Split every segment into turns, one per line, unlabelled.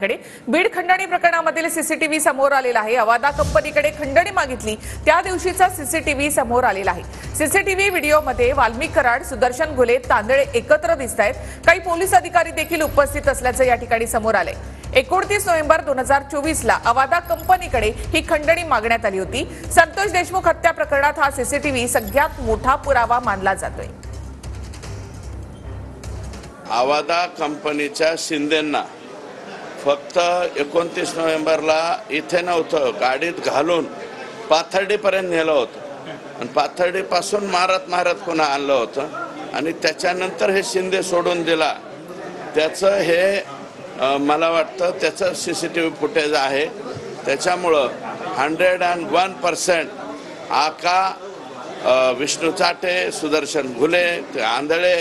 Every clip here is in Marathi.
बीड खंडणी प्रकरणामधील सीसीटीव्ही समोर आलेला आहे। अवादा कंपनीकडे खंडणी मागितली त्या दिवशीचा सीसीटीव्ही समोर आलेला आहे। सीसीटीव्ही व्हिडिओमध्ये वाल्मिक कराड, सुदर्शन घुले, तांदळे एकत्र दिसतायत। काही पोलीस अधिकारी देखील उपस्थित असल्याचं या ठिकाणी समोर आलंय। 29 नोव्हेंबर 2024 ला अवादा कंपनीकडे ही खंडणी मागण्यात आली होती। संतोष देशमुख हत्या प्रकरणात हा सीसीटीव्ही सगळ्यात मोठा पुरावा मानला जातोय।
अवादा कंपनीच्या शिंदेंना फक्त 29 नोव्हेंबरला इथे नव्हतं, गाडीत घालून पाथर्डीपर्यंत नेलं होतं आणि पाथर्डीपासून मारत पुन्हा आणलं होतं आणि त्याच्यानंतर हे शिंदे सोडून दिला। त्याचं हे मला वाटतं त्याचं सीसीटीव्ही फुटेज आहे। त्याच्यामुळं 101% आका, विष्णू चाटे, सुदर्शन घुले, आंधळे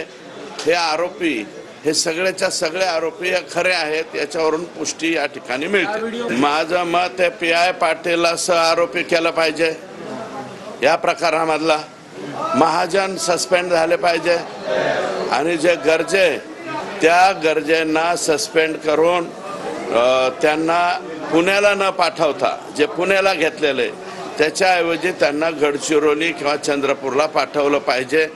हे आरोपी, हे सगळेच्या सगळे आरोपी खरे आहेत याच्यावरून पुष्टी या ठिकाणी मिळते। माझं मत आहे PI पाटीलला आरोपी केलं पाहिजे या प्रकारामधला। महाजन सस्पेंड झाले पाहिजे आणि जे गरजे त्या गरजेंना सस्पेंड करून त्यांना पुण्याला न पाठवता जे पुण्याला घेतलेले त्याच्याऐवजी त्यांना गडचिरोली किंवा चंद्रपूरला पाठवलं पाहिजे।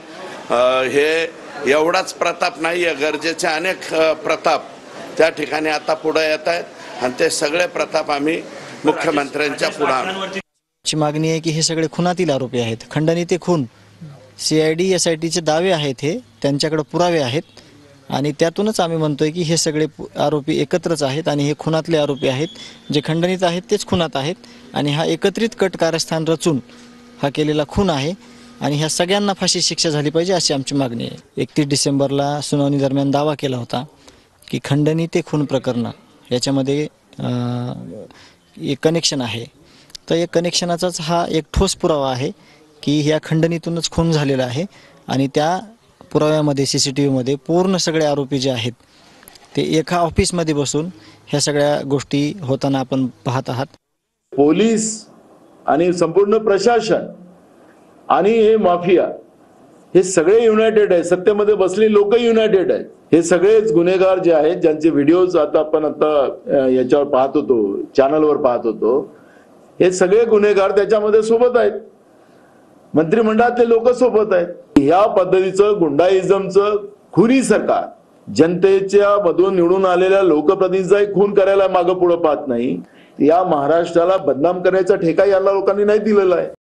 हे एवढाच प्रताप नाहीये, गरजेचे अनेक प्रताप त्या ठिकाणी आता पुढे येत आहेत आणि ते सगळे प्रताप आम्ही मुख्यमंत्र्यांच्या पुढे
मागणी आहे की हे सगळे खुनातील आरोपी आहेत। खंडणी ते खून CID SITचे दावे आहेत, हे त्यांच्याकडे पुरावे आहेत आणि त्यातूनच आम्ही म्हणतोय की हे सगळे आरोपी एकत्रच आहेत आणि हे खुनातले आरोपी आहेत। जे खंडणीत आहेत तेच खुनात आहेत आणि हा एकत्रित कट कारस्थान रचून हा केलेला खून आहे आणि ह्या सगळ्यांना फाशी शिक्षा झाली पाहिजे अशी आमची मागणी आहे। 31 डिसेंबरला सुनावणी दरम्यान दावा केला होता की खंडणी ते खून प्रकरण याच्यामध्ये एक कनेक्शन आहे, तर एक कनेक्शनाचाच हा एक ठोस पुरावा आहे की ह्या खंडणीतूनच खून झालेला आहे आणि त्या पुराव्यामध्ये CCTV मध्ये पूर्ण सगळे आरोपी जे आहेत ते एका ऑफिसमध्ये बसून ह्या सगळ्या गोष्टी होताना आपण पाहत आहात।
पोलीस आणि संपूर्ण प्रशासन आणि हे माफिया हे सगळे युनायटेड आहे। सत्तेमध्ये बसलेली लोक युनायटेड आहेत। हे सगळेच गुन्हेगार जे आहेत ज्यांचे व्हिडिओज आपण याच्यावर पाहत होतो, चॅनलवर पाहत होतो, हे सगळे गुन्हेगार त्याच्यामध्ये सोबत आहेत। मंत्रिमंडळातले लोक सोबत आहेत। या पद्धतीचं गुंडाइझमचं खुनी सरकार जनतेच्या मधून निवडून आलेल्या लोकप्रतिनिधीचा खून करायला मागे पुढे पाहत नाही। या महाराष्ट्राला बदनाम करायचा ठेका या लोकांनी नाही दिलेला आहे।